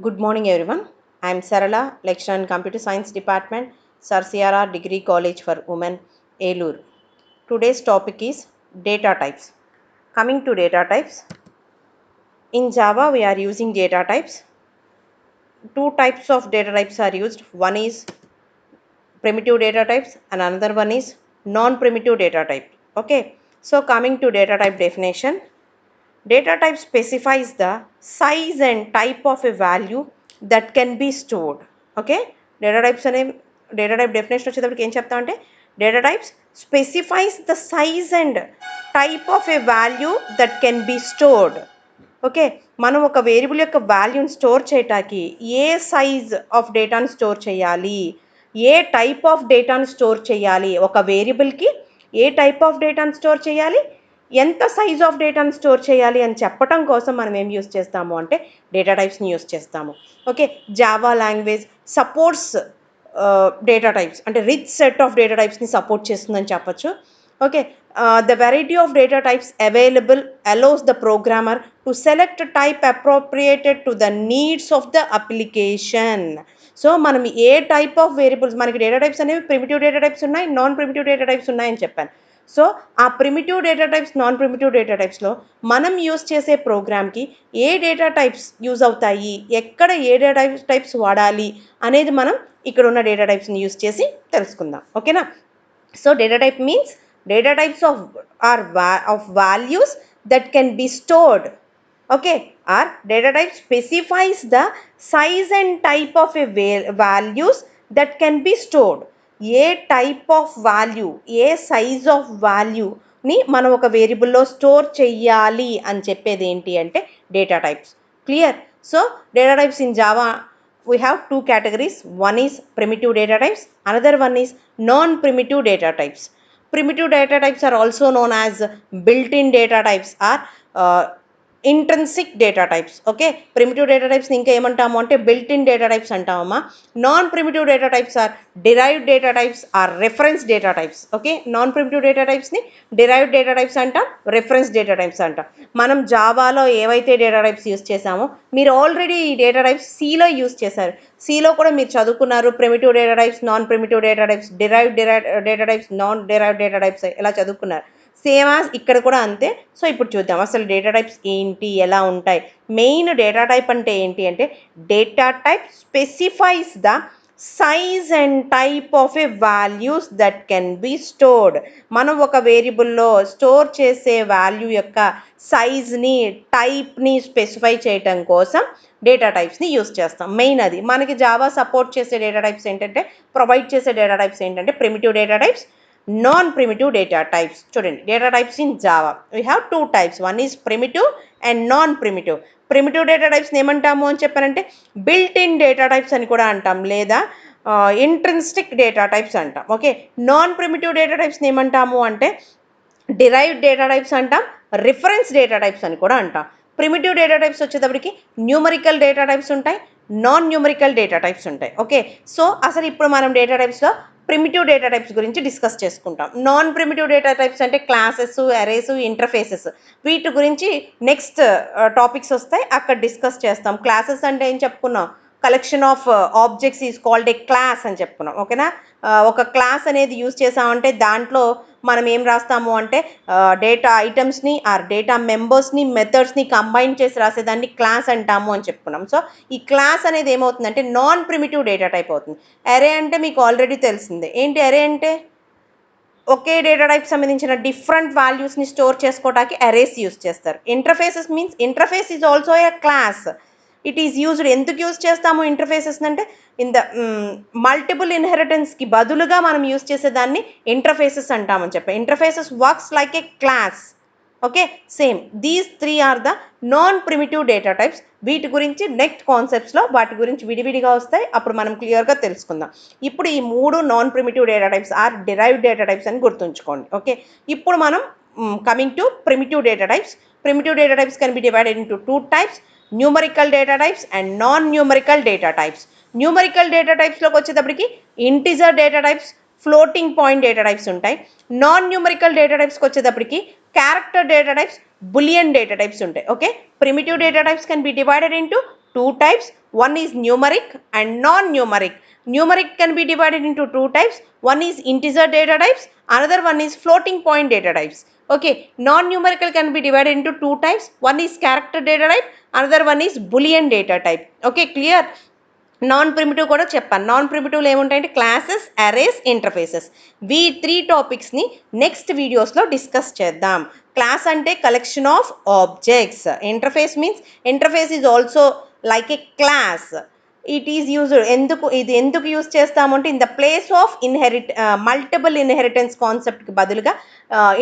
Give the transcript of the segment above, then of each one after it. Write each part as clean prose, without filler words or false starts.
Good morning, everyone. I am Sarala, lecturer in Computer Science Department, Sir CRR Degree College for Women, Elur. Today's topic is data types. Coming to data types, in Java we are using data types. Two types of data types are used. One is primitive data types and another one is non-primitive data type. Okay. So coming to data type definition, data type specifies the size and type of a value that can be stored. Okay, data types అనే data type definition వచ్చేటప్పటికి ఏం చెప్తామంటే data types specifies the size and type of a value that can be stored. Okay, మనం ఒక variable యొక్క వాల్యూని store చేయటానికి ఏ సైజ్ ఆఫ్ డేటాను స్టోర్ చేయాలి, ఏ టైప్ ఆఫ్ డేటాను స్టోర్ చేయాలి, ఒక వేరియబుల్కి ఏ టైప్ ఆఫ్ డేటాను స్టోర్ చేయాలి, ఎంత సైజ్ ఆఫ్ డేటాను స్టోర్ చేయాలి అని చెప్పటం కోసం మనం ఏం యూస్ చేస్తాము అంటే డేటా టైప్స్ని యూస్ చేస్తాము. Okay, Java language supports data types అంటే రిచ్ సెట్ ఆఫ్ డేటా టైప్స్ని సపోర్ట్ చేస్తుందని చెప్పచ్చు. Okay, the variety of data types available allows the programmer to select a type appropriated to the needs of the application. So మనం ఏ type of variables, మనకి data types అనేవి primitive data types ఉన్నాయి, non primitive data types ఉన్నాయని చెప్పాను. So ఆ primitive data types, non primitive data టైప్స్లో మనం యూస్ చేసే ప్రోగ్రామ్కి ఏ డేటా టైప్స్ యూజ్ అవుతాయి, ఎక్కడ ఏ డేటా టైప్స్ వాడాలి అనేది మనం ఇక్కడ ఉన్న డేటా టైప్స్ని యూస్ చేసి తెలుసుకుందాం. ఓకేనా? So data type means data types of values that can be stored. Okay, or data type specifies the size and type of a values that can be stored. A type of value, A size of వాల్యూని మనం ఒక వేరియబుల్లో store చెయ్యాలి అని చెప్పేది ఏంటి అంటే data types. Clear? So data types in Java we have two categories. One is primitive data types, another one is non-primitive data types. Primitive data types are also known as built-in data types or intrinsic data types. Okay, primitive data టైప్స్ని ఇంకా ఏమంటాము అంటే built in data types అంటామమ్మా. Non primitive data types or derived data types or reference data types. Okay, non primitive data టైప్స్ని derived data types అంటాం, reference data types అంటాం. మనం జావాలో ఏవైతే డేటా టైప్స్ యూస్ చేసామో మీరు ఆల్రెడీ ఈ డేటా టైప్స్ సిలో యూస్ చేశారు. సిలో కూడా మీరు చదువుకున్నారు. Primitive data types, non primitive data types, derived data types, non derived data types ఇలా చదువుకున్నారు. సేమ్ యాజ్ ఇక్కడ కూడా అంతే. సో ఇప్పుడు చూద్దాం అసలు డేటా టైప్స్ ఏంటి, ఎలా ఉంటాయి. మెయిన్ డేటా టైప్ అంటే ఏంటి అంటే data type specifies the size and type of A values that can be stored. మనం ఒక వేరియబుల్లో స్టోర్ చేసే వాల్యూ యొక్క సైజ్ని, టైప్ని స్పెసిఫై చేయటం కోసం డేటా టైప్స్ని యూస్ చేస్తాం. మెయిన్ అది మనకి జావా సపోర్ట్ చేసే డేటా టైప్స్ ఏంటంటే, ప్రొవైడ్ చేసే డేటా టైప్స్ ఏంటంటే primitive data types, non-primitive data types. చూడండి, data types in Java we have two types. One is primitive and non primitive. Primitive data టైప్స్ని ఏమంటాము అని చెప్పారంటే బిల్ట్ ఇన్ డేటా టైప్స్ అని కూడా అంటాం, లేదా ఇంట్రిన్సిక్ డేటా టైప్స్ అంటాం. ఓకే, నాన్ ప్రిమిటివ్ డేటా టైప్స్ని ఏమంటాము అంటే డిరైవ్డ్ డేటా టైప్స్ అంటాం, రిఫరెన్స్ డేటా టైప్స్ అని కూడా అంటాం. ప్రిమిటివ్ డేటా టైప్స్ వచ్చేటప్పటికి న్యూమరికల్ డేటా టైప్స్ ఉంటాయి, నాన్ న్యూమరికల్ డేటా టైప్స్ ఉంటాయి. ఓకే, సో అసలు ఇప్పుడు మనం డేటా టైప్స్లో ప్రిమిటివ్ డేటా టైప్స్ గురించి డిస్కస్ చేసుకుంటాం. నాన్ ప్రిమిటివ్ డేటా టైప్స్ అంటే క్లాసెస్, అరేస్, ఇంటర్ఫేసెస్. వీటి గురించి నెక్స్ట్ టాపిక్స్ వస్తాయి, అక్కడ డిస్కస్ చేస్తాం. క్లాసెస్ అంటే ఏం చెప్పుకున్నాం, collection of objects is called a class అని చెప్పుకున్నాం. ఓకేనా, ఒక క్లాస్ అనేది యూజ్ చేసామంటే దాంట్లో మనం ఏం రాస్తాము అంటే డేటా ఐటమ్స్ని ఆర్ డేటా మెంబర్స్ని, మెథడ్స్ని కంబైన్ చేసి రాసేదాన్ని క్లాస్ అంటాము అని చెప్పుకున్నాం. సో ఈ క్లాస్ అనేది ఏమవుతుందంటే నాన్ ప్రిమిటివ్ డేటా టైప్ అవుతుంది. అరే అంటే మీకు ఆల్రెడీ తెలిసిందే. ఏంటి అరే అంటే? ఒకే డేటా టైప్ సంబంధించిన డిఫరెంట్ వాల్యూస్ని స్టోర్ చేసుకోవడానికి అరేస్ యూజ్ చేస్తారు. Interfaces means interface is also a class. It is used. ఎందుకు యూజ్ చేస్తాము ఇంటర్ఫేసెస్ అంటే ఇన్ ద మల్టిపుల్ ఇన్హెరిటెన్స్కి బదులుగా మనం యూజ్ చేసేదాన్ని ఇంటర్ఫేసెస్ అంటామని చెప్పారు. Interfaces works like a class. Okay, same these three are the non primitive data types. వీటి గురించి నెక్స్ట్ కాన్సెప్ట్స్లో వాటి గురించి విడివిడిగా వస్తాయి, అప్పుడు మనం క్లియర్గా తెలుసుకుందాం. ఇప్పుడు ఈ మూడు non primitive data types or derived data types అని గుర్తుంచుకోండి. ఓకే, ఇప్పుడు మనం coming to primitive data types. Primitive data types can be divided into two types, numerical data types and non numerical data types. Numerical data టైప్స్లోకి వచ్చేటప్పటికి integer data types, floating point data types ఉంటాయి. Non numerical data టైప్స్కి వచ్చేటప్పటికి character data types, boolean data types ఉంటాయి. Okay, primitive data types can be divided into two types. One is numeric and non-numeric. Numeric can be divided into two types. One is integer data types, another one is floating point data types. Okay, non-numerical can be divided into two types. One is character data type, another one is Boolean data type. Okay, clear? Non primitive కూడా చెప్పాను. Non ప్రిమిటివ్లో ఏముంటాయంటే classes, arrays, interfaces. ఈ 3 టాపిక్స్ని next వీడియోస్లో discuss చేద్దాం. Class అంటే collection of objects. Interface means interface is also like a class. It is used ఎందుకు యూజ్ చేస్తామంటే in the place of multiple inheritance కాన్సెప్ట్కి బదులుగా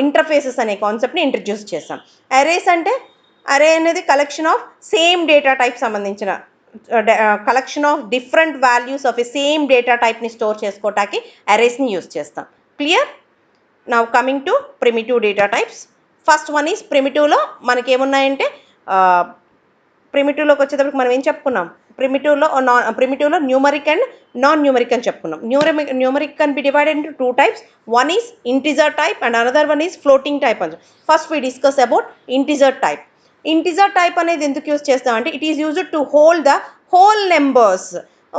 ఇంటర్ఫేసెస్ అనే కాన్సెప్ట్ని ఇంట్రడ్యూస్ చేస్తాం. అరేస్ అంటే అరే అనేది collection of same data type సంబంధించిన collection of different values of a same data టైప్ని స్టోర్ చేసుకోవటానికి అరేస్ని యూజ్ చేస్తాం. Clear? Now coming to primitive data types. First one is ప్రిమిటివ్లో మనకేమున్నాయంటే ప్రిమిటివ్లోకి వచ్చేటప్పటికి మనం ఏం చెప్పుకున్నాం? ప్రిమిటివ్లో న్యూమరిక్ అండ్ నాన్ న్యూమరిక్ అని చెప్పుకున్నాం. Numeric can be divided into two types. One is integer type and another one is floating type అని. First we discuss about integer type. Integer type అనేది ఎందుకు యూజ్ చేస్తామంటే it is used to hold the whole numbers.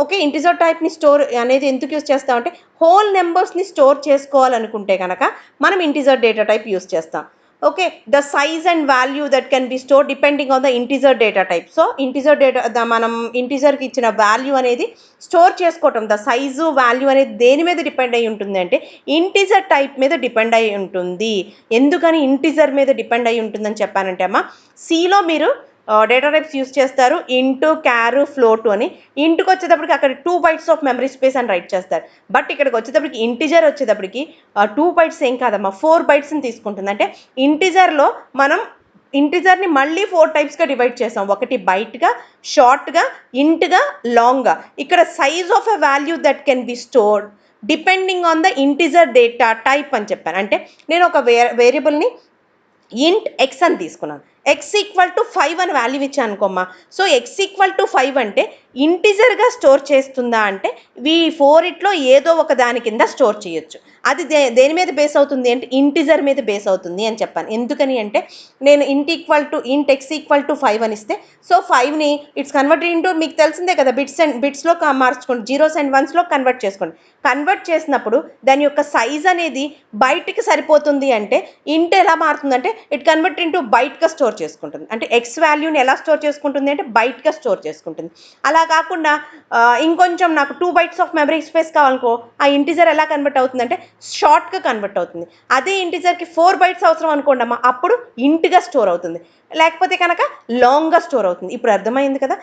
Okay, integer టైప్ని store అనేది ఎందుకు use చేస్తామంటే whole నెంబర్స్ని store చేసుకోవాలనుకుంటే కనుక మనం ఇంటిజర్ డేటా టైప్ యూజ్ చేస్తాం. Okay, the size and value that can be store depending on the integer data type. So integer data మనం ఇంటిజర్కి ఇచ్చిన వాల్యూ అనేది స్టోర్ చేసుకోవటం, ద సైజు వాల్యూ అనేది దేని మీద డిపెండ్ అయి ఉంటుంది అంటే ఇంటిజర్ టైప్ మీద డిపెండ్ అయి ఉంటుంది. ఎందుకని ఇంటిజర్ మీద డిపెండ్ అయి ఉంటుందని చెప్పానంటే అమ్మా, సిలో మీరు డేటా టైప్స్ యూజ్ చేస్తారు ఇంటూ, క్యారు, ఫ్లోటు అని. ఇంటుకు వచ్చేటప్పటికి అక్కడ 2 bytes ఆఫ్ మెమరీ స్పేస్ అని రైట్ చేస్తారు. బట్ ఇక్కడికి వచ్చేటప్పటికి ఇంటిజర్ వచ్చేటప్పటికి 2 bytes ఏం కాదమ్మా, 4 bytesని తీసుకుంటుంది. అంటే ఇంటిజర్లో మనం ఇంటిజర్ని మళ్ళీ 4 typesగా డివైడ్ చేసాం. ఒకటి బైట్గా, షార్ట్గా, ఇంట్గా, లాంగ్గా. ఇక్కడ size of a value that can be stored depending on the integer data type అని చెప్పాను. అంటే నేను ఒక వేరియబుల్ని ఇంట్ ఎక్స్ అని తీసుకున్నాను. ఎక్స్ ఈక్వల్ టు 5 అని వాల్యూ ఇచ్చాను అనుకోమ్మా. సో ఎక్స్ ఈక్వల్ టు 5 అంటే ఇంటిజర్గా స్టోర్ చేస్తుందా అంటే ఈ 4 ఏదో ఒక దాని కింద స్టోర్ చేయొచ్చు. అది దేని మీద బేస్ అవుతుంది అంటే ఇంటిజర్ మీద బేస్ అవుతుంది అని చెప్పాను. ఎందుకని అంటే నేను ఇంట్ ఎక్స్ ఈక్వల్ టు 5 అని ఇస్తే సో 5ని ఇట్స్ కన్వర్టెడ్ ఇంటూ, మీకు తెలిసిందే కదా, బిట్స్లో మార్చుకోండి, 0s and 1s కన్వర్ట్ చేసుకోండి. కన్వర్ట్ చేసినప్పుడు దాని యొక్క సైజ్ అనేది బైట్కి సరిపోతుంది అంటే ఇంట్ ఎలా మారుతుందంటే ఇట్ కన్వర్ట్ ఇంటూ బైట్గా స్టోర్ చేసుకుంటుంది. అంటే ఎక్స్ వాల్యూని ఎలా స్టోర్ చేసుకుంటుంది అంటే బైట్గా స్టోర్ చేసుకుంటుంది. అలా కాకుండా ఇంకొంచెం నాకు 2 bytes ఆఫ్ మెమరీ స్పేస్ కావాలనుకో, ఆ ఇంటిజర్ ఎలా కన్వర్ట్ అవుతుందంటే షార్ట్గా కన్వర్ట్ అవుతుంది. అదే ఇంటిజర్కి 4 bytes అవసరం అనుకోండి అమ్మా, అప్పుడు ఇంట్గా స్టోర్ అవుతుంది. లేకపోతే కనుక లాంగ్గా స్టోర్ అవుతుంది. ఇప్పుడు అర్థమైంది కదా,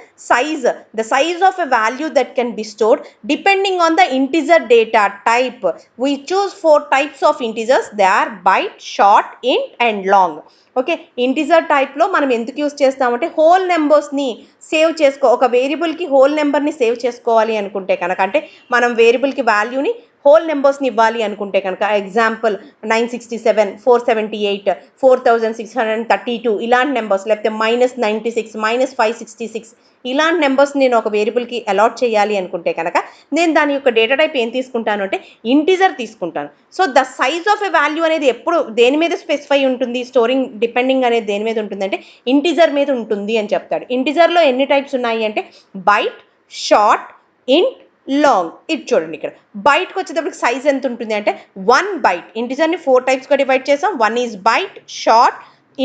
the size of a value that can be stored depending on the integer data type. We choose 4 types of integers. They are byte, short, int and long. Okay, integer టైప్లో మనం ఎందుకు యూజ్ చేస్తామంటే whole నెంబర్స్ని save ఒక వేరియబుల్కి whole నెంబర్ని save చేసుకోవాలి అనుకుంటే కనుక, అంటే మనం వేరియబుల్కి వాల్యూని హోల్ నెంబర్స్ని ఇవ్వాలి అనుకుంటే కనుక, ఎగ్జాంపుల్ 967, 478, 4632 ఇలాంటి నెంబర్స్, లేకపోతే -96, -566 ఇలాంటి నెంబర్స్ నేను ఒక వేరియబుల్కి అలాట్ చేయాలి అనుకుంటే కనుక నేను దాని యొక్క డేటా టైప్ ఏం తీసుకుంటాను అంటే ఇంటిజర్ తీసుకుంటాను. So the size of a value అనేది ఎప్పుడు దేని మీద స్పెసిఫై ఉంటుంది, స్టోరింగ్ డిపెండింగ్ అనేది దేని మీద ఉంటుంది అంటే ఇంటిజర్ మీద ఉంటుంది అని చెప్తాడు. ఇంటిజర్లో ఎన్ని టైప్స్ ఉన్నాయి అంటే బైట్, షార్ట్, ఇంట్, లాంగ్. ఇది చూడండి, ఇక్కడ బైట్కి వచ్చేటప్పటికి సైజ్ ఎంత ఉంటుంది అంటే 1 byte. ఇంటిజర్ని 4 typesగా డివైడ్ చేసాం. 1 is బైట్, షార్ట్,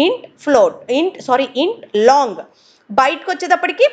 ఇంట్, లాంగ్. బైట్కి వచ్చేటప్పటికి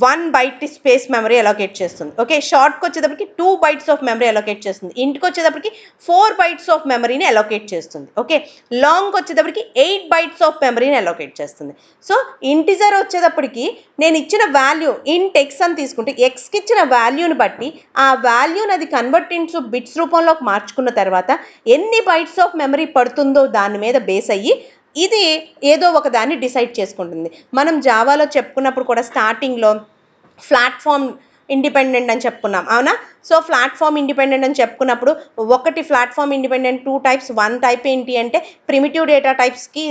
1 byte స్పేస్ మెమరీ అలొకేట్ చేస్తుంది. ఓకే, షార్ట్కి వచ్చేటప్పటికి 2 bytes ఆఫ్ మెమరీ అలొకేట్ చేస్తుంది. ఇంట్కి వచ్చేటప్పటికి 4 bytes ఆఫ్ మెమరీని అలొకేట్ చేస్తుంది. ఓకే, లాంగ్కి వచ్చేటప్పటికి 8 bytes ఆఫ్ మెమరీని అలొకేట్ చేస్తుంది. సో ఇంటిజర్ వచ్చేటప్పటికి నేను ఇచ్చిన వాల్యూ ఇంట్ ఎక్స్ అని తీసుకుంటే ఎక్స్కి ఇచ్చిన వాల్యూని బట్టి ఆ వాల్యూని అది కన్వర్ట్ ఇంటూ బిట్స్ రూపంలోకి మార్చుకున్న తర్వాత ఎన్ని బైట్స్ ఆఫ్ మెమరీ పడుతుందో దాని మీద బేస్ అయ్యి ఇది ఏదో ఒక దాన్ని డిసైడ్ చేసుకుంటుంది. మనం జావాలో చెప్పుకున్నప్పుడు కూడా స్టార్టింగ్లో ప్లాట్ఫామ్ ఇండిపెండెంట్ అని చెప్పుకున్నాం, అవునా? సో ప్లాట్ఫామ్ ఇండిపెండెంట్ అని చెప్పుకున్నప్పుడు ఒకటి ప్లాట్ఫామ్ ఇండిపెండెంట్ 2 types. 1 type ఏంటి అంటే ప్రిమిటివ్ డేటా టైప్స్కి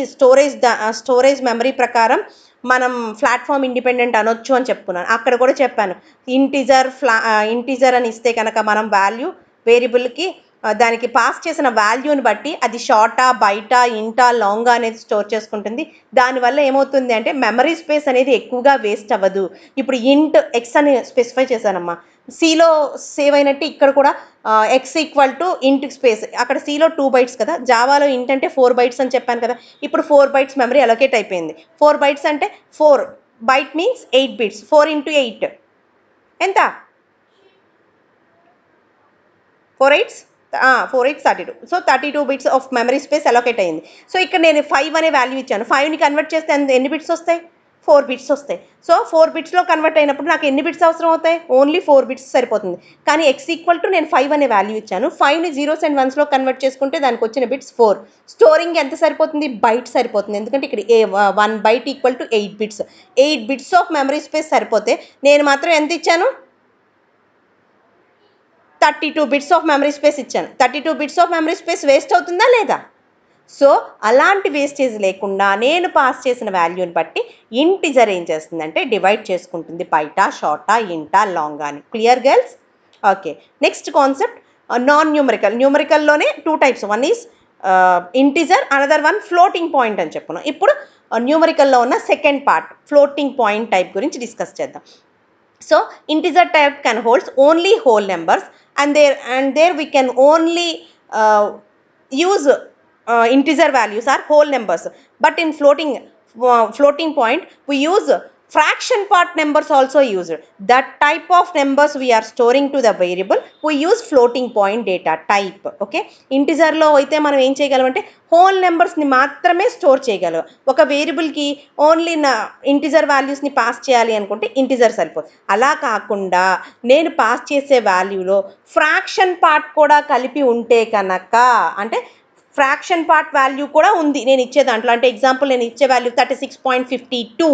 స్టోరేజ్ మెమరీ ప్రకారం మనం ప్లాట్ఫామ్ ఇండిపెండెంట్ అనొచ్చు అని చెప్పుకున్నాను. అక్కడ కూడా చెప్పాను ఇంటిజర్ అని ఇస్తే కనుక మనం వాల్యూ వేరియబుల్కి దానికి పాస్ చేసిన వాల్యూని బట్టి అది షార్టా బైటా ఇంటా లాంగా అనేది స్టోర్ చేసుకుంటుంది. దానివల్ల ఏమవుతుంది అంటే మెమరీ స్పేస్ అనేది ఎక్కువగా వేస్ట్ అవ్వదు. ఇప్పుడు ఇంట్ ఎక్స్ అని స్పెసిఫై చేశానమ్మా, సిలో సేవ్ అయినట్టు ఇక్కడ కూడా ఎక్స్ ఈక్వల్ టు ఇంట్ స్పేస్, అక్కడ సిలో 2 బైట్స్ కదా, జావాలో ఇంట్ అంటే 4 బైట్స్ అని చెప్పాను కదా. ఇప్పుడు 4 బైట్స్ మెమరీ అలొకేట్ అయిపోయింది. 4 బైట్స్ అంటే 4 బైట్ మీన్స్ 8 బిట్స్, 4 ఇంటూ 8 ఎంత, 4 8 32. So 32 bits of memory space allocate అయింది. సో ఇక్కడ నేను 5 అనే వాల్యూ ఇచ్చాను. 5ని కన్వర్ట్ చేస్తే ఎన్ని బిట్స్ వస్తాయి, 4 బిట్స్ వస్తాయి. సో 4 బిట్స్లో కన్వర్ట్ అయినప్పుడు నాకు ఎన్ని బిట్స్ అవసరం అవుతాయి, ఓన్లీ 4 బిట్స్ సరిపోతుంది. కానీ ఎక్స్ ఈక్వల్ టు నేను 5 అనే వాల్యూ ఇచ్చాను. 5ని 0s and 1sలో కన్వర్ట్ చేసుకుంటే దానికి వచ్చిన బిట్స్ 4. స్టోరింగ్ ఎంత సరిపోతుంది, బైట్ సరిపోతుంది. ఎందుకంటే ఇక్కడ 1 byte equal to 8 bits. 8 bits of memory space సరిపోతే నేను మాత్రం ఎంత ఇచ్చాను, 32 బిట్స్ ఆఫ్ మెమరీ స్పేస్ ఇచ్చాను. 32 bits of memory space waste అవుతుందా లేదా? సో అలాంటి వేస్టేజ్ లేకుండా నేను పాస్ చేసిన వాల్యూని బట్టి ఇంటిజర్ ఏం చేస్తుందంటే డివైడ్ చేసుకుంటుంది, బైటా షార్టా ఇంటా లాంగ్ అని. Clear girls? Okay, next concept non numerical. న్యూమరికల్లోనే 2 types, one is integer, another one floating point అని చెప్పుకున్నాం. ఇప్పుడు న్యూమరికల్లో ఉన్న second part floating point type గురించి డిస్కస్ చేద్దాం. So integer type can holds only whole numbers, and there we can only use integer values are whole numbers. But in floating point we use fraction part numbers also used. That type of numbers we are storing to the variable, we use floating point data type. Okay, integer లో అయితే మనం ఏం చేయగలం అంటే whole నెంబర్స్ని మాత్రమే store చేయగలం. ఒక వేరియబుల్కి only integer వాల్యూస్ని పాస్ చేయాలి అనుకుంటే ఇంటిజర్ సరిపోదు. అలా కాకుండా నేను పాస్ చేసే వాల్యూలో ఫ్రాక్షన్ పార్ట్ కూడా కలిపి ఉంటే కనుక, అంటే ఫ్రాక్షన్ పార్ట్ వాల్యూ కూడా ఉంది నేను ఇచ్చే దాంట్లో. అంటే ఎగ్జాంపుల్ నేను ఇచ్చే వాల్యూ 36.52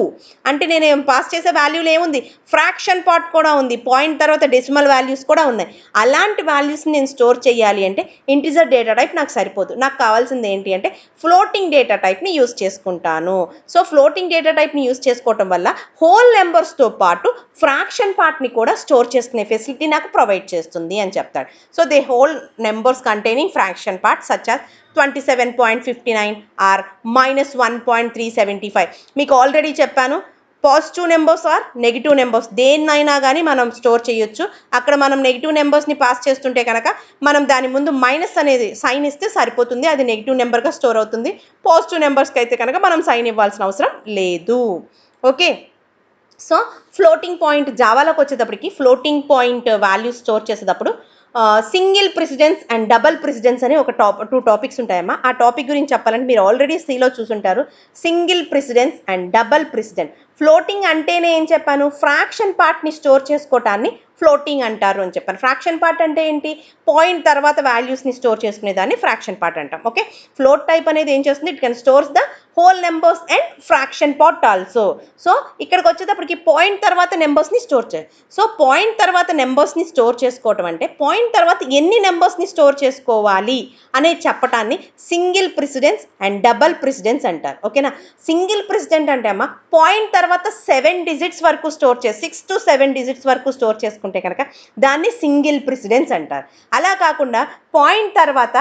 అంటే నేను పాస్ చేసే వాల్యూలో ఏముంది, ఫ్రాక్షన్ పార్ట్ కూడా ఉంది, పాయింట్ తర్వాత డెసిమల్ వాల్యూస్ కూడా ఉన్నాయి. అలాంటి వాల్యూస్ని నేను స్టోర్ చేయాలి అంటే ఇంటిజర్ డేటా టైప్ నాకు సరిపోదు. నాకు కావాల్సింది ఏంటి అంటే ఫ్లోటింగ్ డేటా టైప్ని యూస్ చేసుకుంటాను. సో ఫ్లోటింగ్ డేటా టైప్ని యూస్ చేసుకోవటం వల్ల హోల్ నెంబర్స్తో పాటు ఫ్రాక్షన్ పార్ట్ని కూడా స్టోర్ చేసుకునే ఫెసిలిటీ నాకు ప్రొవైడ్ చేస్తుంది అని చెప్తాడు. So the whole numbers containing fraction part such as 27.59 or -1.375. మీకు ఆల్రెడీ చెప్పాను, positive numbers or negative numbers దేన్నైనా కానీ మనం స్టోర్ చేయొచ్చు. అక్కడ మనం నెగిటివ్ నెంబర్స్ని పాస్ చేస్తుంటే కనుక మనం దాని ముందు మైనస్ అనేది సైన్ ఇస్తే సరిపోతుంది, అది నెగిటివ్ నెంబర్గా స్టోర్ అవుతుంది. పాజిటివ్ నెంబర్స్కి అయితే కనుక మనం సైన్ ఇవ్వాల్సిన అవసరం లేదు. ఓకే, సో ఫ్లోటింగ్ పాయింట్ జావాలోకి వచ్చేటప్పటికి ఫ్లోటింగ్ పాయింట్ వాల్యూ స్టోర్ చేసేటప్పుడు single precedence and double precedence అని ఒక 2 టాపిక్స్ ఉంటాయమ్మా. ఆ టాపిక్ గురించి చెప్పాలంటే మీరు ఆల్రెడీ సిలో చూసుంటారు, single precedence and double president. Floating అంటేనే ఏం చెప్పాను, ఫ్రాక్షన్ పార్ట్ని స్టోర్ చేసుకోవటాన్ని ఫ్లోటింగ్ అంటారు అని చెప్పాను. ఫ్రాక్షన్ పార్ట్ అంటే ఏంటి, పాయింట్ తర్వాత వాల్యూస్ని స్టోర్ చేసుకునేదాన్ని ఫ్రాక్షన్ పార్ట్ అంటాం. ఓకే, ఫ్లోట్ టైప్ అనేది ఏం చేస్తుంది, it can stores the whole numbers and fraction part also. So ఇక్కడికి వచ్చేటప్పటికి పాయింట్ తర్వాత నెంబర్స్ని స్టోర్ చేయాలి. సో పాయింట్ తర్వాత నెంబర్స్ని స్టోర్ చేసుకోవటం అంటే పాయింట్ తర్వాత ఎన్ని నెంబర్స్ని స్టోర్ చేసుకోవాలి అనేది చెప్పటాన్ని single precedence and double precedence అంటారు. ఓకేనా, సింగిల్ ప్రెసిడెంట్ అంటే అమ్మా పాయింట్ తర్వాత 7 డిజిట్స్ వరకు స్టోర్ చేసి 6 to 7 డిజిట్స్ వరకు స్టోర్ చేసుకుంటే కనుక దాన్ని సింగిల్ ప్రెసిడెన్స్ అంటారు. అలా కాకుండా పాయింట్ తర్వాత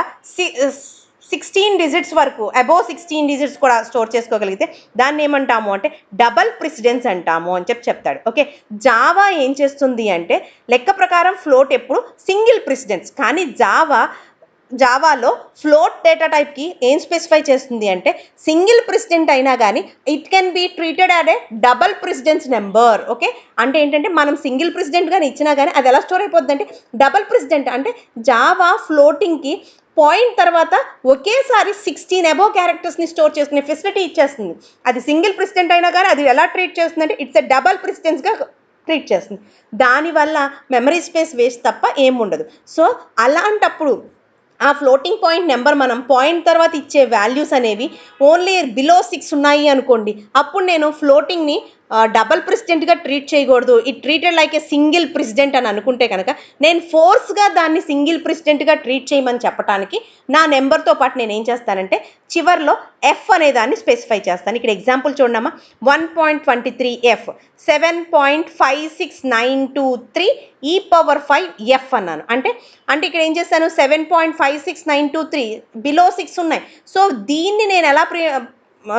16 డిజిట్స్ వరకు అబోవ్ 16 డిజిట్స్ కూడా స్టోర్ చేసుకోగలిగితే దాన్ని ఏమంటాము అంటే డబల్ ప్రెసిడెన్స్ అంటాము అని చెప్తాడు. ఓకే, జావా ఏం చేస్తుంది అంటే లెక్క ప్రకారం ఫ్లోట్ ఎప్పుడు సింగిల్ ప్రెసిడెన్స్, కానీ జావాలో ఫ్లోట్ డేటా టైప్కి ఏం స్పెసిఫై చేస్తుంది అంటే సింగిల్ ప్రెసిడెంట్ అయినా కానీ it can be treated as a double precision number. Okay, అంటే ఏంటంటే మనం సింగిల్ ప్రెసిడెంట్ కానీ ఇచ్చినా కానీ అది ఎలా స్టోర్ అయిపోద్ది అంటే డబల్ ప్రెసిడెంట్. అంటే జావా ఫ్లోటింగ్కి పాయింట్ తర్వాత ఒకేసారి 16 అబోవ్ క్యారెక్టర్స్ని స్టోర్ చేసుకునే ఫెసిలిటీ ఇచ్చేస్తుంది. అది సింగిల్ ప్రెసిడెంట్ అయినా కానీ అది ఎలా ట్రీట్ చేస్తుంది అంటే ఇట్స్ ఎ డబల్ ప్రెసిడెన్స్గా ట్రీట్ చేస్తుంది. దానివల్ల మెమరీ స్పేస్ వేస్ట్ తప్ప ఏం ఉండదు. సో అలాంటప్పుడు ఆ ఫ్లోటింగ్ పాయింట్ నెంబర్ మనం పాయింట్ తర్వాత ఇచ్చే వాల్యూస్ అనేవి ఓన్లీ బిలో 6 ఉన్నాయి అనుకోండి, అప్పుడు నేను ఫ్లోటింగ్ని డబల్ ప్రెసిడెంట్గా ట్రీట్ చేయకూడదు, it treated like a single president అని అనుకుంటే కనుక నేను ఫోర్స్గా దాన్ని సింగిల్ ప్రెసిడెంట్గా ట్రీట్ చేయమని చెప్పడానికి నా నెంబర్తో పాటు నేను ఏం చేస్తానంటే చివర్లో ఎఫ్ అనే దాన్ని స్పెసిఫై చేస్తాను. ఇక్కడ ఎగ్జాంపుల్ చూడమ్మా, 1.23f 7.56923 e⁻5f అన్నాను. అంటే ఇక్కడ ఏం చేశాను, 7.56923 బిలో 6 ఉన్నాయి. సో దీన్ని నేను ఎలా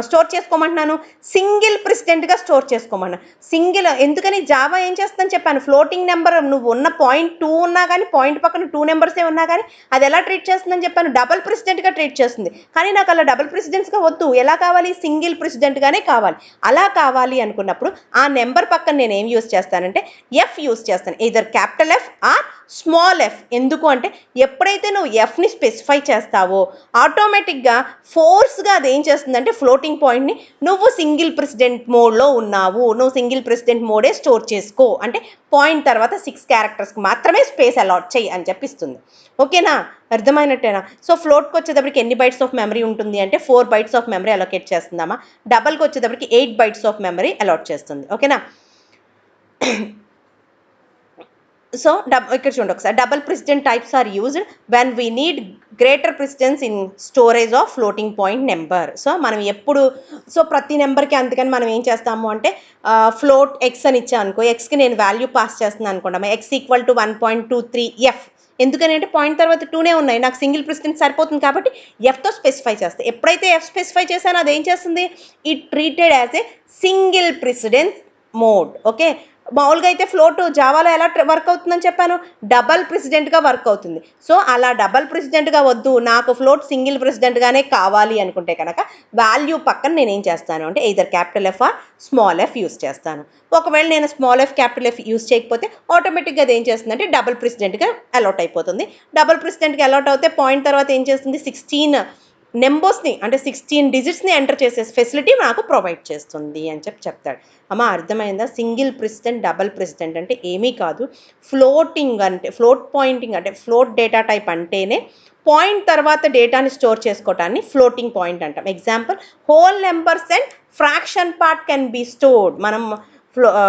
స్టోర్ చేసుకోమంటున్నాను, సింగిల్ ప్రెసిడెంట్గా స్టోర్ చేసుకోమన్నా. సింగిల్ ఎందుకని, జావా ఏం చేస్తుందని చెప్పాను, ఫ్లోటింగ్ నెంబర్ నువ్వు ఉన్న పాయింట్ 2 ఉన్నా కానీ పాయింట్ పక్కన 2 నెంబర్సే ఉన్నా కానీ అది ఎలా ట్రీట్ చేస్తుందని చెప్పాను, డబల్ ప్రెసిడెంట్గా ట్రీట్ చేస్తుంది. కానీ నాకు అలా డబల్ ప్రెసిడెంట్స్గా వద్దు, ఎలా కావాలి, సింగిల్ ప్రెసిడెంట్గానే కావాలి. అలా కావాలి అనుకున్నప్పుడు ఆ నెంబర్ పక్కన నేను ఏం యూస్ చేస్తానంటే ఎఫ్ యూస్ చేస్తాను, either capital F R small F. ఎందుకు అంటే ఎప్పుడైతే నువ్వు ఎఫ్ని స్పెసిఫై చేస్తావో ఆటోమేటిక్గా ఫోర్స్గా అది ఏం చేస్తుందంటే ఫ్లోటింగ్ పాయింట్ని నువ్వు సింగిల్ ప్రెసిడెంట్ మోడ్లో ఉన్నావు, నువ్వు సింగిల్ ప్రెసిడెంట్ మోడే స్టోర్ చేసుకో అంటే పాయింట్ తర్వాత 6 క్యారెక్టర్స్కి మాత్రమే స్పేస్ అలాట్ చేయి అని చెప్పిస్తుంది. ఓకేనా, అర్థమైనట్టేనా? సో ఫ్లోట్కి వచ్చేటప్పటికి ఎన్ని బైట్స్ ఆఫ్ మెమరీ ఉంటుంది అంటే 4 బైట్స్ ఆఫ్ మెమరీ అలొకేట్ చేస్తుందమ్మా. డబల్కి వచ్చేటప్పటికి 8 బైట్స్ ఆఫ్ మెమరీ అలాట్ చేస్తుంది. ఓకేనా, సో ఇక్కడ చూడండి ఒకసారి, double precision types are used when we need greater precision in storage of floating point number. So మనం ఎప్పుడు, సో ప్రతి నెంబర్కి అందుకని మనం ఏం చేస్తాము అంటే ఫ్లోట్ ఎక్స్ అని ఇచ్చాను అనుకో, ఎక్స్కి నేను వాల్యూ పాస్ చేస్తున్నాను అనుకోండి, ఎక్స్ ఈక్వల్ టు 1.23f. ఎందుకని అంటే పాయింట్ తర్వాత 2నే ఉన్నాయి, నాకు సింగిల్ ప్రెసిడెంట్ సరిపోతుంది కాబట్టి ఎఫ్తో స్పెసిఫై చేస్తాను. ఎప్పుడైతే ఎఫ్ స్పెసిఫై చేశానో అది ఏం చేస్తుంది, it treated as a single president mode. Okay, మామూలుగా అయితే ఫ్లోట్ జావాలో ఎలా వర్క్ అవుతుందని చెప్పాను, డబల్ ప్రెసిడెంట్గా వర్క్ అవుతుంది. సో అలా డబల్ ప్రెసిడెంట్గా వద్దు, నాకు ఫ్లోట్ సింగిల్ ప్రెసిడెంట్గానే కావాలి అనుకుంటే కనుక వాల్యూ పక్కన నేను ఏం చేస్తాను అంటే either capital F R small F use చేస్తాను. ఒకవేళ నేను small F capital F use చేయకపోతే ఆటోమేటిక్గా అది ఏం చేస్తుందంటే డబల్ ప్రెసిడెంట్గా అలాట్ అయిపోతుంది. డబల్ ప్రెసిడెంట్గా అలాట్ అవుతే పాయింట్ తర్వాత ఏం చేస్తుంది, 16 నెంబర్స్ని అంటే 16 డిజిట్స్ని ఎంటర్ చేసే ఫెసిలిటీ నాకు ప్రొవైడ్ చేస్తుంది అని చెప్తాడు. అమ్మ అర్థమైందా, సింగిల్ ప్రెసిడెంట్ డబల్ ప్రెసిడెంట్ అంటే ఏమీ కాదు, ఫ్లోటింగ్ అంటే ఫ్లోట్ పాయింటింగ్ అంటే ఫ్లోట్ డేటా టైప్ అంటేనే పాయింట్ తర్వాత డేటాని స్టోర్ చేసుకోవటాన్ని ఫ్లోటింగ్ పాయింట్ అంటాం. Example, whole numbers and fraction part can be stored. మనం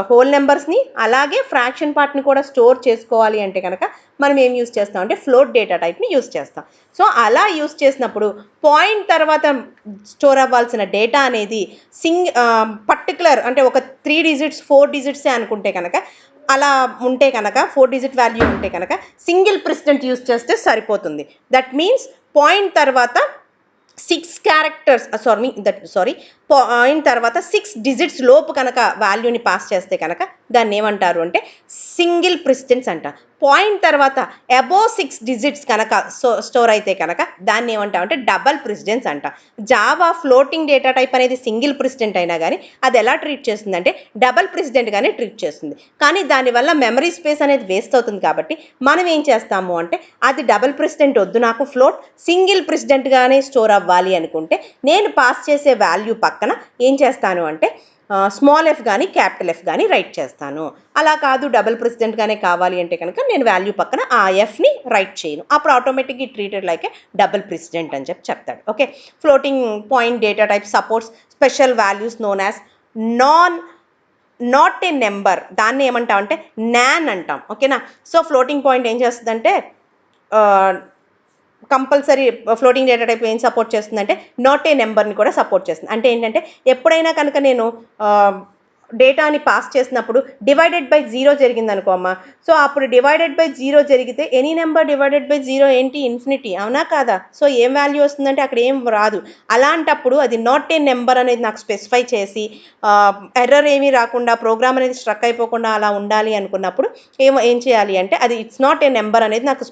హోల్ నెంబర్స్ని అలాగే ఫ్రాక్షన్ పార్ట్ని కూడా స్టోర్ చేసుకోవాలి అంటే కనుక మనం ఏం యూస్ చేస్తాం అంటే ఫ్లోట్ డేటా టైప్ని యూస్ చేస్తాం. సో అలా యూస్ చేసినప్పుడు పాయింట్ తర్వాత స్టోర్ అవ్వాల్సిన డేటా అనేది పర్టికులర్ అంటే ఒక 3 డిజిట్స్ 4 డిజిట్సే అనుకుంటే కనుక, అలా ఉంటే కనుక 4 డిజిట్ వాల్యూ ఉంటే కనుక సింగిల్ ప్రెసిడెంట్ యూస్ చేస్తే సరిపోతుంది. దట్ మీన్స్ పాయింట్ తర్వాత 6 క్యారెక్టర్స్ పాయింట్ తర్వాత 6 డిజిట్స్ లోపు కనుక వాల్యూని పాస్ చేస్తే కనుక దాన్ని ఏమంటారు అంటే సింగిల్ ప్రెసిడెన్స్ అంట. పాయింట్ తర్వాత అబోవ్ 6 డిజిట్స్ కనుక స్టోర్ అయితే కనుక దాన్ని ఏమంటాం అంటే డబల్ ప్రెసిడెన్స్ అంట. జావా ఫ్లోటింగ్ డేటా టైప్ అనేది సింగిల్ ప్రెసిడెంట్ అయినా కానీ అది ఎలా ట్రీట్ చేస్తుంది అంటే డబల్ ప్రెసిడెంట్గానే ట్రీట్ చేస్తుంది. కానీ దానివల్ల మెమరీ స్పేస్ అనేది వేస్ట్ అవుతుంది కాబట్టి మనం ఏం చేస్తాము అంటే అది డబల్ ప్రెసిడెంట్ వద్దు, నాకు ఫ్లోట్ సింగిల్ ప్రెసిడెంట్గానే స్టోర్ అవ్వాలి అనుకుంటే నేను పాస్ చేసే వాల్యూ పక్కన ఏం చేస్తాను అంటే స్మాల్ ఎఫ్ కానీ క్యాపిటల్ ఎఫ్ కానీ రైట్ చేస్తాను. అలా కాదు డబుల్ ప్రెసిడెంట్గానే కావాలి అంటే కనుక నేను వాల్యూ పక్కన ఆ ఎఫ్ని రైట్ చేయను, అప్పుడు ఆటోమేటిక్గా ట్రీటెడ్ లైక్ ఏ డబుల్ ప్రెసిడెంట్ అని చెప్తాడు. Okay, floating point data type supports special values known as not a number. దాన్ని ఏమంటాం అంటే నాన్ అంటాం. ఓకేనా, సో ఫ్లోటింగ్ పాయింట్ ఏం చేస్తుందంటే కంపల్సరీ ఫ్లోటింగ్ డేటా టైప్ ఏం సపోర్ట్ చేస్తుందంటే నాట్ ఏ నెంబర్ని కూడా సపోర్ట్ చేస్తుంది. అంటే ఏంటంటే ఎప్పుడైనా కనుక నేను డేటాని పాస్ చేసినప్పుడు డివైడెడ్ బై 0 జరిగింది అనుకో అమ్మ, సో అప్పుడు డివైడెడ్ బై 0 జరిగితే ఎనీ నెంబర్ డివైడెడ్ బై 0 ఏంటి, ఇన్ఫినిటీ, అవునా కాదా? సో ఏం వాల్యూ వస్తుందంటే అక్కడ ఏం రాదు. అలాంటప్పుడు అది నాట్ ఏ నెంబర్ అనేది నాకు స్పెసిఫై చేసి ఎర్రర్ ఏమీ రాకుండా ప్రోగ్రామ్ అనేది స్ట్రక్ అయిపోకుండా అలా ఉండాలి అనుకున్నప్పుడు ఏం చేయాలి అంటే అది ఇట్స్ నాట్ ఏ నెంబర్ అనేది నాకు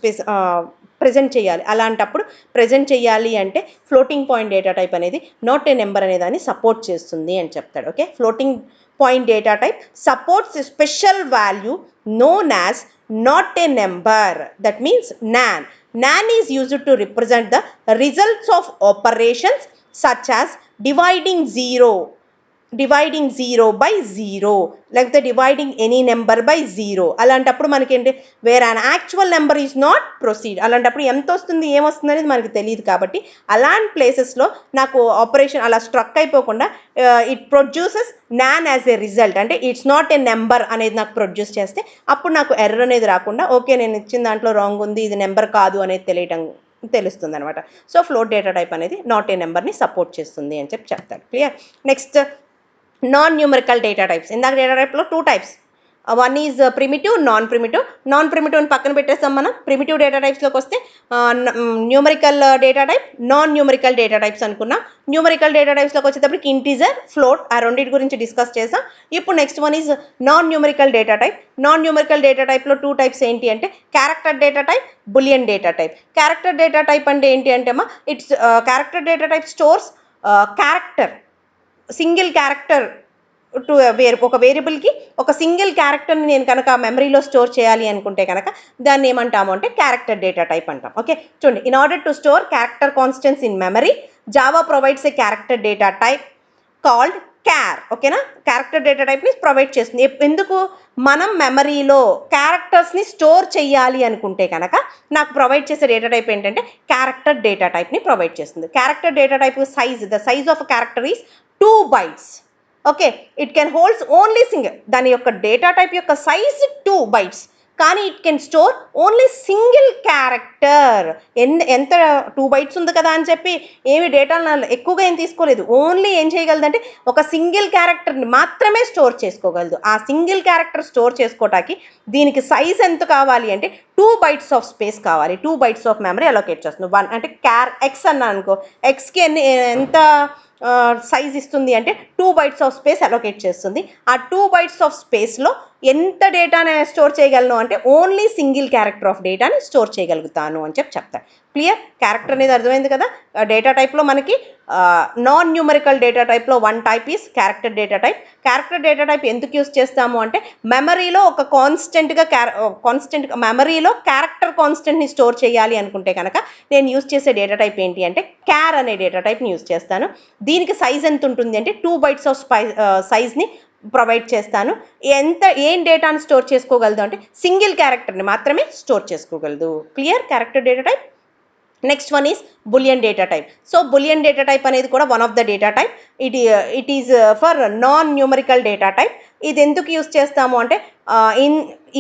ప్రజెంట్ చేయాలి. అలాంటప్పుడు ప్రజెంట్ చేయాలి అంటే ఫ్లోటింగ్ పాయింట్ డేటా టైప్ అనేది నాట్ ఏ నెంబర్ అనే దాన్ని సపోర్ట్ చేస్తుంది అని చెప్తాడు. Okay, floating point data type supports special value known as not a number, that means nan. Nan is used to represent the results of operations such as dividing 0, dividing 0 by 0 లేకపోతే dividing any number by 0 అలాంటప్పుడు మనకేంటి wear an actual number is not proceed అలాంటప్పుడు ఎంత వస్తుంది ఏమొస్తుంది అనేది మనకి తెలియదు కాబట్టి అలాంటి ప్లేసెస్లో నాకు ఆపరేషన్ అలా స్ట్రక్ అయిపోకుండా it produces NaN as a result అంటే ఇట్స్ నాట్ ఏ నెంబర్ అనేది నాకు ప్రొడ్యూస్ చేస్తే అప్పుడు నాకు ఎర్రర్ అనేది రాకుండా ఓకే నేను ఇచ్చిన దాంట్లో రాంగ్ ఉంది ఇది నెంబర్ కాదు అనేది తెలుస్తుంది అనమాట. సో ఫ్లోట్ డేటా టైప్ అనేది నాట్ ఏ నెంబర్ని సపోర్ట్ చేస్తుంది అని చెప్తారు. Clear. Next non-numerical data types. ఇందాక డేటా టైప్లో 2 types. One is primitive non ప్రిమిటివ్ని పక్కన పెట్టేస్తాం మనం. ప్రిమిటివ్ డేటా టైప్స్లోకి వస్తే numerical data type non numerical data types అనుకున్నాం. న్యూమరికల్ డేటా టైప్స్లోకి వచ్చేటప్పటికి ఇంటీజర్ ఫ్లోట్ ఆ రెండింటి గురించి డిస్కస్ చేసాం. ఇప్పుడు next one is non numerical data type. Non numerical data టైప్లో 2 types ఏంటి అంటే character data type, boolean data type. Character data type అంటే ఏంటి అంటే అమ్మా it's character data type stores character single character to ఒక వేరియబుల్కి ఒక సింగిల్ క్యారెక్టర్ని నేను కనుక మెమరీలో స్టోర్ చేయాలి అనుకుంటే కనుక దాన్ని ఏమంటాము అంటే క్యారెక్టర్ డేటా టైప్ అంటాం. ఓకే చూడండి, in order to store character constants in memory Java provides a character data type called char. ఓకేనా, క్యారెక్టర్ డేటా టైప్ని ప్రొవైడ్ చేస్తుంది. ఎందుకు మనం మెమరీలో క్యారెక్టర్స్ని స్టోర్ చేయాలి అనుకుంటే కనుక నాకు ప్రొవైడ్ చేసే డేటా టైప్ ఏంటంటే క్యారెక్టర్ డేటా టైప్ని ప్రొవైడ్ చేస్తుంది. Character data type the size of character is 2 bytes. Okay, it can holds only single దాని యొక్క డేటా టైప్ యొక్క సైజ్ 2 bytes కానీ it can store only single character. ఎంత 2 bytes ఉంది కదా అని చెప్పి ఏమి డేటా ఎక్కువగా ఏం తీసుకోలేదు. ఓన్లీ ఏం చేయగలదంటే ఒక సింగిల్ క్యారెక్టర్ని మాత్రమే స్టోర్ చేసుకోగలదు. ఆ సింగిల్ క్యారెక్టర్ స్టోర్ చేసుకోవటానికి దీనికి సైజ్ ఎంత కావాలి అంటే 2 bytes ఆఫ్ స్పేస్ కావాలి. 2 bytes ఆఫ్ మెమరీ అలొకేట్ చేస్తుంది. 1 అంటే ఎక్స్ అన్నా అనుకో, ఎక్స్కి ఎంత సైజ్ ఇస్తుంది అంటే 2 bytes ఆఫ్ స్పేస్ అలొకేట్ చేస్తుంది. ఆ 2 bytes ఆఫ్ స్పేస్లో ఎంత డేటాని స్టోర్ చేయగలను అంటే ఓన్లీ సింగిల్ క్యారెక్టర్ ఆఫ్ డేటాని స్టోర్ చేయగలుగుతాను అని చెప్తాను. క్లియర్. క్యారెక్టర్ అనేది అర్థమైంది కదా. డేటా టైప్లో మనకి నాన్ న్యూమరికల్ డేటా టైప్లో 1 type is character data type. Character data type ఎందుకు యూస్ చేస్తాము అంటే మెమరీలో ఒక కాన్స్టెంట్గా మెమరీలో క్యారెక్టర్ కాన్స్టెంట్ని స్టోర్ చేయాలి అనుకుంటే కనుక నేను యూస్ చేసే డేటా టైప్ ఏంటి అంటే క్యార్ అనే డేటా టైప్ని యూస్ చేస్తాను. దీనికి సైజ్ ఎంత ఉంటుంది అంటే 2 bytes ఆఫ్ సైజ్ని ప్రొవైడ్ చేస్తాను. ఏం డేటాను స్టోర్ చేసుకోగలదు అంటే సింగిల్ క్యారెక్టర్ని మాత్రమే స్టోర్ చేసుకోగలదు. Clear. Character data type. Next one is boolean data type. So boolean data type అనేది కూడా one of the data type. It is for non numerical data type. ఇది ఎందుకు యూస్ చేస్తాము అంటే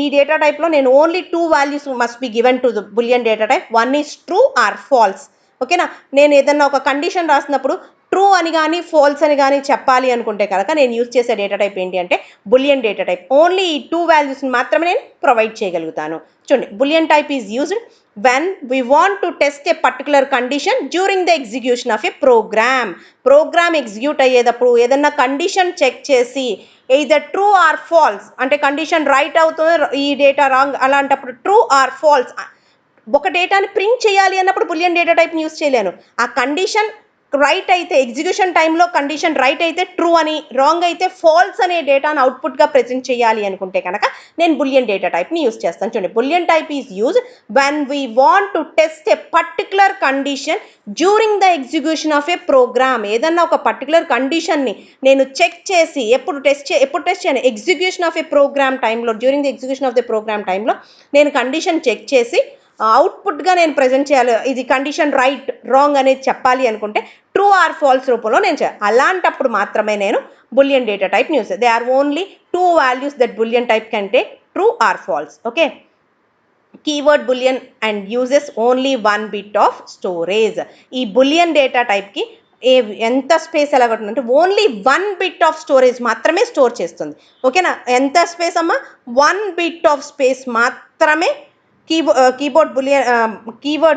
ఈ డేటా టైప్లో నేను only 2 values must be given to the boolean data type. One is true or false. ఓకేనా, నేను ఏదన్నా ఒక కండిషన్ రాసినప్పుడు ట్రూ అని కానీ ఫాల్స్ అని కానీ చెప్పాలి అనుకుంటే కనుక నేను యూజ్ చేసే డేటా టైప్ ఏంటి అంటే బులియన్ డేటా టైప్. ఓన్లీ ఈ 2 valuesని మాత్రమే నేను ప్రొవైడ్ చేయగలుగుతాను. చూడండి, boolean type is used when we want to test a particular condition during the execution of a program. Programme execute అయ్యేటప్పుడు ఏదన్నా కండిషన్ చెక్ చేసి ఎయిదర్ ట్రూ ఆర్ ఫాల్స్ అంటే condition right అవుతుంది ఈ డేటా రాంగ్ అలాంటప్పుడు true or falls ఒక డేటాని print చేయాలి అన్నప్పుడు బులియన్ డేటా టైప్ని యూస్ చేయలేను. ఆ కండిషన్ రైట్ అయితే ఎగ్జిక్యూషన్ టైంలో కండిషన్ రైట్ అయితే ట్రూ అని, రాంగ్ అయితే ఫాల్స్ అనే డేటాను అవుట్పుట్గా ప్రెజెంట్ చేయాలి అనుకుంటే కనుక నేను బులియన్ డేటా టైప్ని యూస్ చేస్తాను. చూడండి, boolean type is use when we want to test a particular condition during the execution of a program. ఏదన్నా ఒక పర్టికులర్ కండిషన్ని నేను చెక్ చేసి ఎప్పుడు టెస్ట్ చేయను ఎగ్జిక్యూషన్ ఆఫ్ ఏ ప్రోగ్రామ్ టైంలో, during the execution of the program టైంలో నేను condition check చేసి అవుట్పుట్గా నేను ప్రజెంట్ చేయాలి. ఇది కండిషన్ రైట్ రాంగ్ అనేది చెప్పాలి అనుకుంటే ట్రూ ఆర్ ఫాల్స్ రూపంలో నేను చేయాలి. అలాంటప్పుడు మాత్రమే నేను బులియన్ డేటా టైప్ని use. They are only 2 values that boolean type can take, true or false. Okay, keyword boolean and uses only 1 bit of storage. ఈ బులియన్ డేటా టైప్కి ఎంత స్పేస్ ఎలాగంటుందంటే ఓన్లీ 1 bit ఆఫ్ స్టోరేజ్ మాత్రమే store చేస్తుంది. ఓకేనా, ఎంత space అమ్మా 1 bit of space మాత్రమే. కీవర్డ్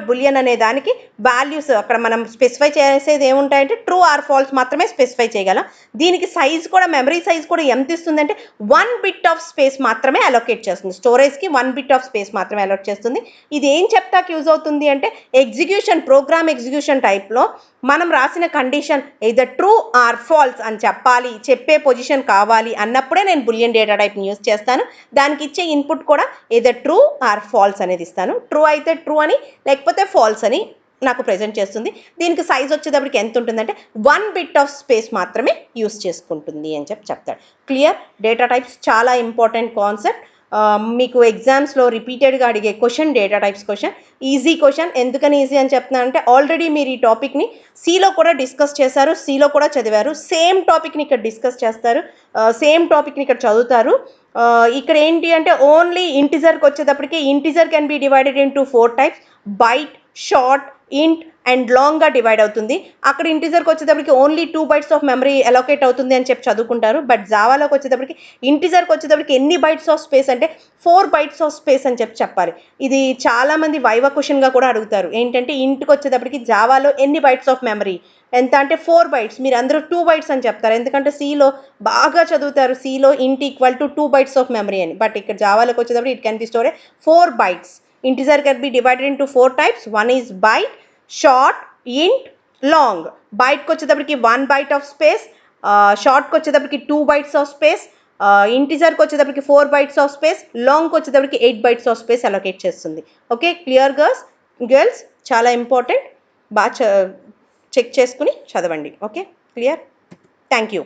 బులియన్ అనే దానికి వాల్యూస్ అక్కడ మనం స్పెసిఫై చేసేది ఏముంటాయంటే ట్రూ ఆర్ ఫాల్స్ మాత్రమే స్పెసిఫై చేయగలం. దీనికి సైజ్ కూడా మెమరీ సైజ్ కూడా ఎంత ఇస్తుందంటే 1 bit ఆఫ్ స్పేస్ మాత్రమే అలొకేట్ చేస్తుంది. స్టోరేజ్కి 1 bit ఆఫ్ స్పేస్ మాత్రమే అలొకేట్ చేస్తుంది. ఇది ఏం చెప్తాకి యూజ్ అవుతుంది అంటే ప్రోగ్రామ్ ఎగ్జిక్యూషన్ టైప్లో మనం రాసిన condition either true or false అని చెప్పే పొజిషన్ కావాలి అన్నప్పుడే నేను బులియన్ డేటా టైప్ని యూజ్ చేస్తాను. దానికి ఇచ్చే ఇన్పుట్ కూడా ఎయిదర్ ట్రూ ఆర్ ఫాల్స్ అనేది ఇస్తాను. ట్రూ అయితే ట్రూ అని, లేకపోతే ఫాల్స్ అని నాకు ప్రజెంట్ చేస్తుంది. దీనికి సైజ్ వచ్చేటప్పటికి ఎంత ఉంటుందంటే 1 బిట్ ఆఫ్ స్పేస్ మాత్రమే యూస్ చేసుకుంటుంది అని చెప్తాడు. క్లియర్? డేటా టైప్స్ చాలా ఇంపార్టెంట్ కాన్సెప్ట్. మీకు ఎగ్జామ్స్లో రిపీటెడ్గా అడిగే question data types question. Easy question. ఎందుకని ఈజీ అని చెప్తున్నానంటే ఆల్రెడీ మీరు ఈ టాపిక్ని సిలో కూడా డిస్కస్ చేశారు, సిలో కూడా చదివారు. సేమ్ టాపిక్ని ఇక్కడ డిస్కస్ చేస్తారు, సేమ్ టాపిక్ని ఇక్కడ చదువుతారు. ఇక్కడ ఏంటి అంటే ఓన్లీ ఇంటిజర్కి వచ్చేటప్పటికి integer can be divided into 4 types: byte, short, int and లాంగ్గా డివైడ్ అవుతుంది. అక్కడ ఇంటిజర్కి వచ్చేటప్పటికి only 2 bytes of memory allocate అవుతుంది అని చెప్పి చదువుకుంటారు. బట్ జావాలోకి వచ్చేటప్పటికి ఇంటిజర్కి వచ్చేటప్పటికి ఎన్ని బైట్స్ ఆఫ్ స్పేస్ అంటే 4 బైట్స్ ఆఫ్ స్పేస్ అని చెప్పాలి. ఇది చాలామంది వైవా క్వశ్చన్గా కూడా అడుగుతారు. ఏంటంటే ఇంటికి వచ్చేటప్పటికి జావాలో ఎన్ని బైట్స్ ఆఫ్ మెమరీ ఎంత అంటే 4 బైట్స్. మీరు అందరూ 2 బైట్స్ అని చెప్తారు, ఎందుకంటే సిలో బాగా చదువుతారు, సిలో int equal to 2 bytes of memory అని. బట్ ఇక్కడ జావాలోకి వచ్చేటప్పుడు it can be store 4 bytes. Integer can be divided into 4 types. One is byte, short, int, long. Byte को వచ్చేటప్పటికి 1 byte of space, short को వచ్చేటప్పటికి 2 bytes of space, integer को వచ్చేటప్పటికి 4 bytes of space, long को వచ్చేటప్పటికి 8 bytes of space allocate చేస్తుంది. Okay, clear girls? చాలా ఇంపార్టెంట్. బాగా చెక్ చేసుకుని చదవండి. Okay, clear? Thank you.